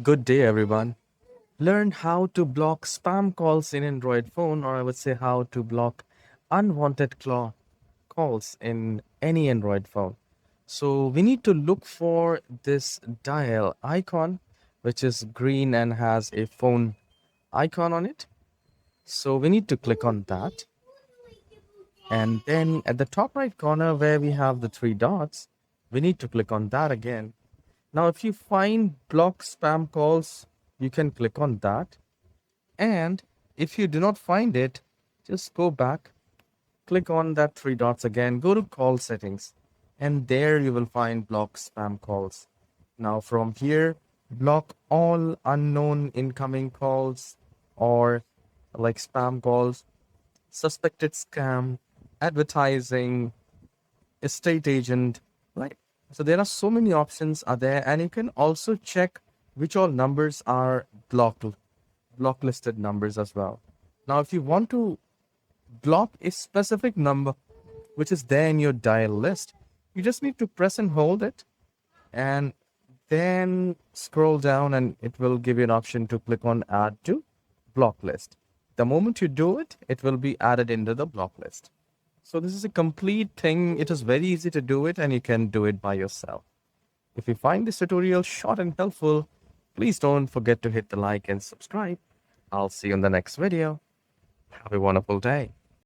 Good day, everyone. Learn how to block spam calls in Android phone, or I would say how to block unwanted calls in any Android phone. So we need to look for this dial icon, which is green and has a phone icon on it. So we need to click on that. And then at the top right corner where we have the three dots, we need to click on that again. Now, if you find block spam calls, you can click on that. And if you do not find it, just go back, click on that three dots again, go to call settings, and there you will find block spam calls. Now, from here, block all unknown incoming calls or like spam calls, suspected scam, advertising, estate agent, right? So there are so many options are there, and you can also check which all numbers are blocklisted numbers as well. Now, if you want to block a specific number which is there in your dial list, you just need to press and hold it and then scroll down and it will give you an option to click on add to block list. The moment you do it, it will be added into the block list. So this is a complete thing. It is very easy to do it and you can do it by yourself. If you find this tutorial short and helpful, please don't forget to hit the like and subscribe. I'll see you in the next video. Have a wonderful day.